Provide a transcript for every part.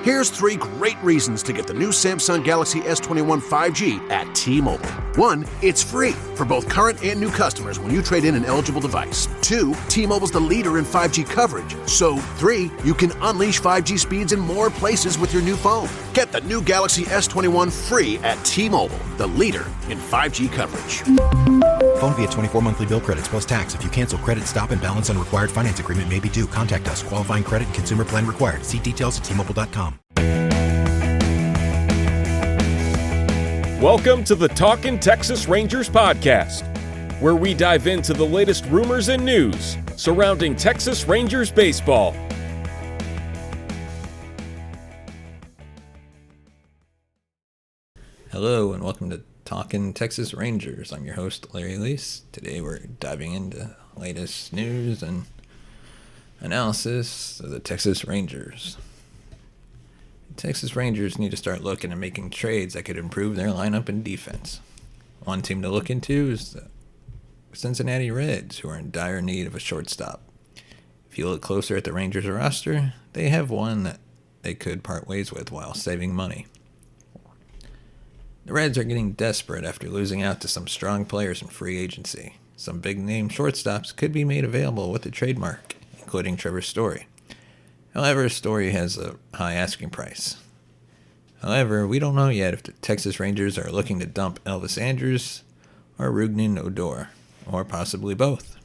Here's 3 great reasons to get the new Samsung Galaxy S21 5G at T-Mobile. 1, it's free for both current and new customers when you trade in an eligible device. 2, T-Mobile's the leader in 5G coverage. So 3, you can unleash 5G speeds in more places with your new phone. Get the new Galaxy S21 free at T-Mobile, the leader in 5G coverage. Phone via 24 monthly bill credits plus tax. If you cancel credit, stop, and balance on required finance agreement may be due. Contact us. Qualifying credit and consumer plan required. See details at T-Mobile.com. Welcome to the Talkin' Texas Rangers podcast, where we dive into the latest rumors and news surrounding Texas Rangers baseball. Hello and welcome to Talkin' Texas Rangers. I'm your host, Larry Lease. Today we're diving into latest news and analysis of the Texas Rangers. Texas Rangers need to start looking at making trades that could improve their lineup and defense. One team to look into is the Cincinnati Reds, who are in dire need of a shortstop. If you look closer at the Rangers roster, they have one that they could part ways with while saving money. The Reds are getting desperate after losing out to some strong players in free agency. Some big-name shortstops could be made available with a trademark, including Trevor Story. However, Story has a high asking price. However, we don't know yet if the Texas Rangers are looking to dump Elvis Andrus or Rougned Odor, or possibly both.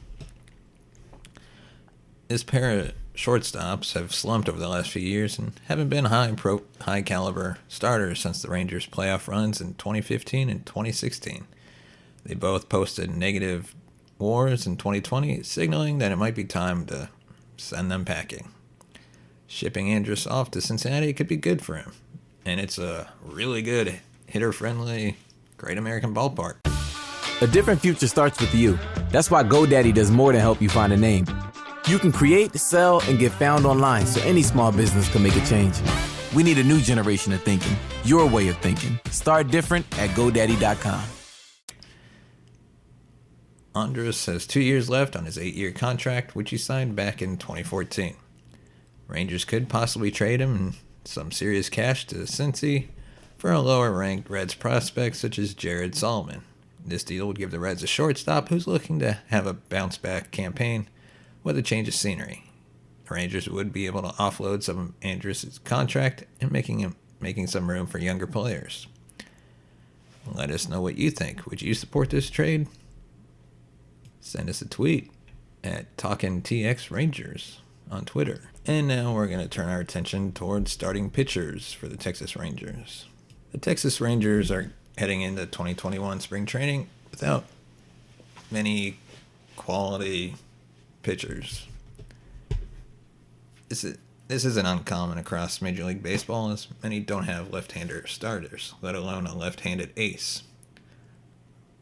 This pair of shortstops have slumped over the last few years and haven't been high caliber starters since the Rangers' playoff runs in 2015 and 2016. They both posted negative WARs in 2020, signaling that it might be time to send them packing. Shipping Andrus off to Cincinnati could be good for him, and it's a really good, hitter-friendly, great American ballpark. A different future starts with you. That's why GoDaddy does more than help you find a name. You can create, sell, and get found online so any small business can make a change. We need a new generation of thinking, your way of thinking. Start different at GoDaddy.com. Andrus has 2 years left on his 8-year contract, which he signed back in 2014. Rangers could possibly trade him in some serious cash to Cincy for a lower-ranked Reds prospect such as Jared Solomon. This deal would give the Reds a shortstop who's looking to have a bounce-back campaign with a change of scenery. The Rangers would be able to offload some of Andrus' contract and making some room for younger players. Let us know what you think. Would you support this trade? Send us a tweet at TalkinTXRangers on Twitter. And now we're going to turn our attention towards starting pitchers for the Texas Rangers. The Texas Rangers are heading into 2021 spring training without many quality pitchers. This isn't uncommon across Major League Baseball, as many don't have left-hander starters, let alone a left-handed ace.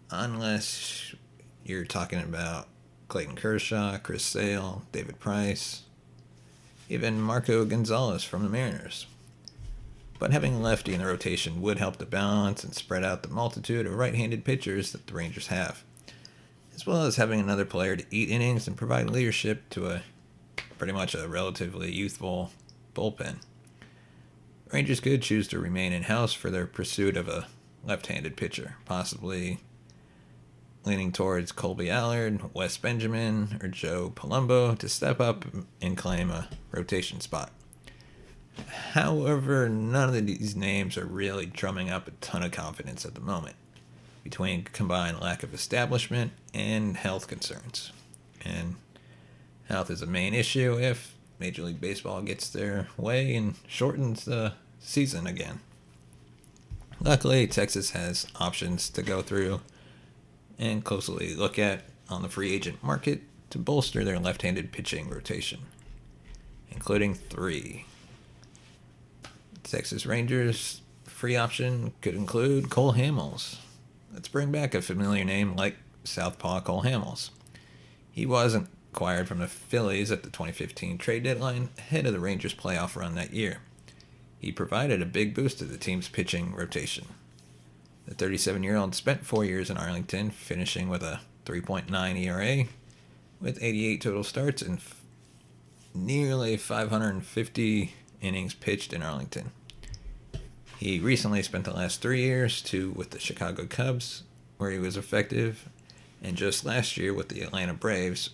Unless you're talking about Clayton Kershaw, Chris Sale, David Price, even Marco Gonzalez from the Mariners. But having a lefty in the rotation would help to balance and spread out the multitude of right-handed pitchers that the Rangers have, as well as having another player to eat innings and provide leadership to pretty much a relatively youthful bullpen. The Rangers could choose to remain in-house for their pursuit of a left-handed pitcher, possibly leaning towards Colby Allard, Wes Benjamin, or Joe Palumbo to step up and claim a rotation spot. However, none of these names are really drumming up a ton of confidence at the moment, between combined lack of establishment and health concerns. And health is a main issue if Major League Baseball gets their way and shortens the season again. Luckily, Texas has options to go through and closely look at on the free agent market to bolster their left-handed pitching rotation, including 3. Texas Rangers free option could include Cole Hamels. Let's bring back a familiar name like Southpaw Cole Hamels. He wasn't acquired from the Phillies at the 2015 trade deadline ahead of the Rangers' playoff run that year. He provided a big boost to the team's pitching rotation. The 37-year-old spent 4 years in Arlington, finishing with a 3.9 ERA, with 88 total starts and nearly 550 innings pitched in Arlington. He recently spent the last 3 years, 2 with the Chicago Cubs, where he was effective, and just last year with the Atlanta Braves,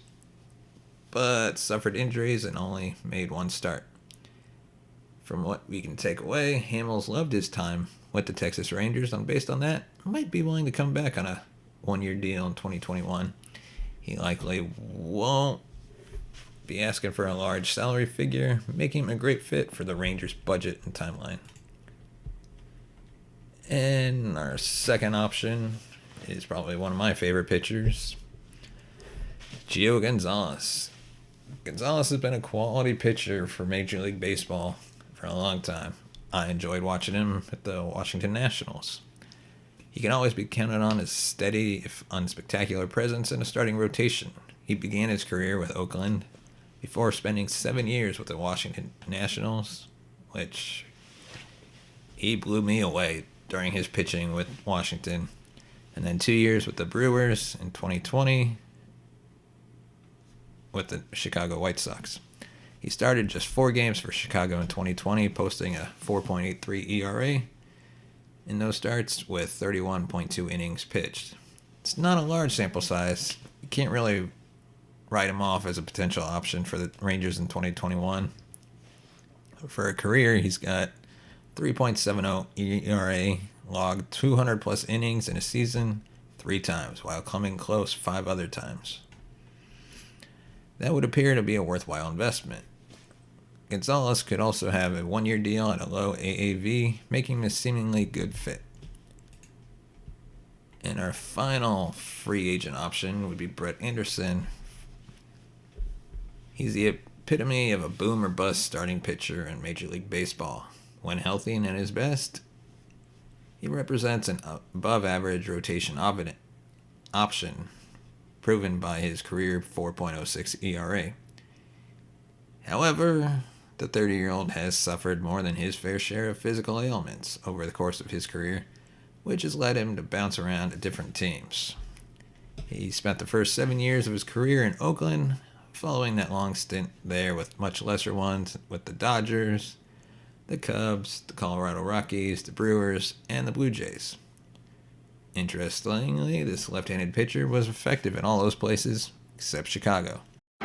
but suffered injuries and only made 1 start. From what we can take away, Hamels loved his time with the Texas Rangers, and based on that, might be willing to come back on a 1-year deal in 2021. He likely won't be asking for a large salary figure, making him a great fit for the Rangers' budget and timeline. And our second option is probably one of my favorite pitchers, Gio Gonzalez. Gonzalez has been a quality pitcher for Major League Baseball for a long time. I enjoyed watching him at the Washington Nationals. He can always be counted on as steady, if unspectacular, presence in a starting rotation. He began his career with Oakland before spending 7 years with the Washington Nationals, which he blew me away during his pitching with Washington, and then 2 years with the Brewers in 2020 with the Chicago White Sox. He started just 4 games for Chicago in 2020, posting a 4.83 ERA in those starts with 31.2 innings pitched. It's not a large sample size. You can't really write him off as a potential option for the Rangers in 2021. For a career, he's got 3.70 ERA, logged 200 plus innings in a season 3 times, while coming close 5 other times. That would appear to be a worthwhile investment. Gonzalez could also have a 1-year deal at a low AAV, making him a seemingly good fit. And our final free agent option would be Brett Anderson. He's the epitome of a boom or bust starting pitcher in Major League Baseball. When healthy and at his best, he represents an above-average rotation option, proven by his career 4.06 ERA. However, the 30-year-old has suffered more than his fair share of physical ailments over the course of his career, which has led him to bounce around to different teams. He spent the first 7 years of his career in Oakland, following that long stint there with much lesser ones with the Dodgers, the Cubs, the Colorado Rockies, the Brewers, and the Blue Jays. Interestingly, this left-handed pitcher was effective in all those places except Chicago.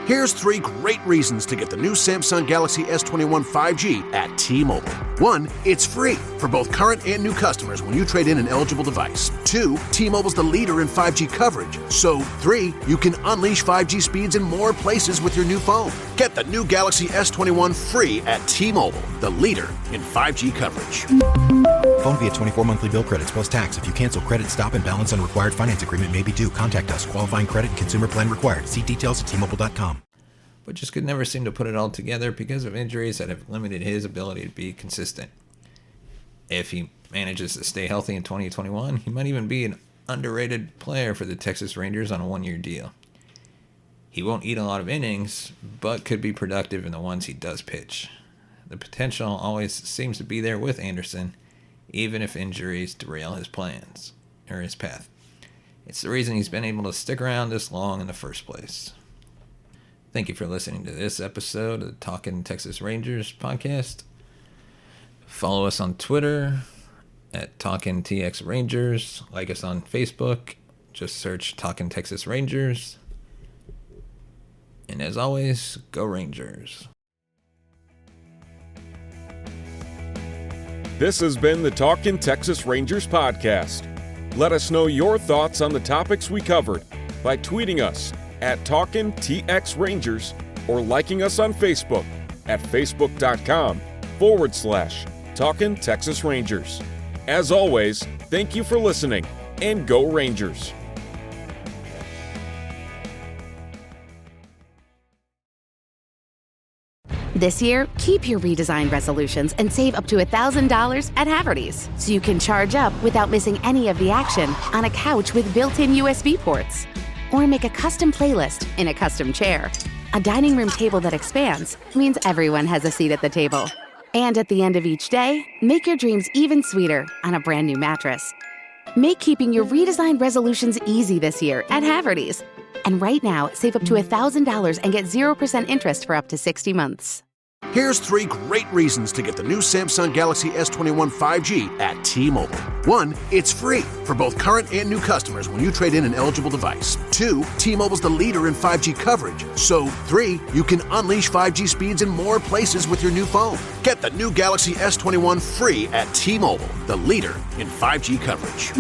Here's 3 great reasons to get the new Samsung Galaxy S21 5G at T-Mobile. 1, it's free for both current and new customers when you trade in an eligible device. 2, T-Mobile's the leader in 5G coverage. So 3, you can unleash 5G speeds in more places with your new phone. Get the new Galaxy S21 free at T-Mobile, the leader in 5G coverage. Phone via 24 monthly bill credits plus tax. If you cancel credit, stop, and balance on required finance agreement may be due. Contact us. Qualifying credit and consumer plan required. See details at T-Mobile.com. But just could never seem to put it all together because of injuries that have limited his ability to be consistent. If he manages to stay healthy in 2021, he might even be an underrated player for the Texas Rangers on a 1-year deal. He won't eat a lot of innings, but could be productive in the ones he does pitch. The potential always seems to be there with Anderson, even if injuries derail his plans, or his path. It's the reason he's been able to stick around this long in the first place. Thank you for listening to this episode of the Talkin' Texas Rangers podcast. Follow us on Twitter at Talkin' TX Rangers. Like us on Facebook. Just search Talkin' Texas Rangers. And as always, go Rangers. This has been the Talkin' Texas Rangers podcast. Let us know your thoughts on the topics we covered by tweeting us at Talkin' TX Rangers or liking us on Facebook at facebook.com/Talkin' Texas Rangers. As always, thank you for listening and go Rangers. This year, keep your redesigned resolutions and save up to $1,000 at Haverty's, so you can charge up without missing any of the action on a couch with built-in USB ports. Or make a custom playlist in a custom chair. A dining room table that expands means everyone has a seat at the table. And at the end of each day, make your dreams even sweeter on a brand new mattress. Make keeping your redesigned resolutions easy this year at Haverty's. And right now, save up to $1,000 and get 0% interest for up to 60 months. Here's 3 great reasons to get the new Samsung Galaxy S21 5G at T-Mobile. 1, it's free for both current and new customers when you trade in an eligible device. 2, T-Mobile's the leader in 5G coverage. So 3, you can unleash 5G speeds in more places with your new phone. Get the new Galaxy S21 free at T-Mobile, the leader in 5G coverage.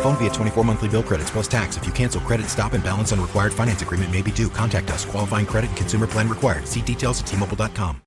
Phone via 24 monthly bill credits plus tax. If you cancel credit, stop, and balance on required finance agreement may be due. Contact us. Qualifying credit and consumer plan required. See details at T-Mobile.com.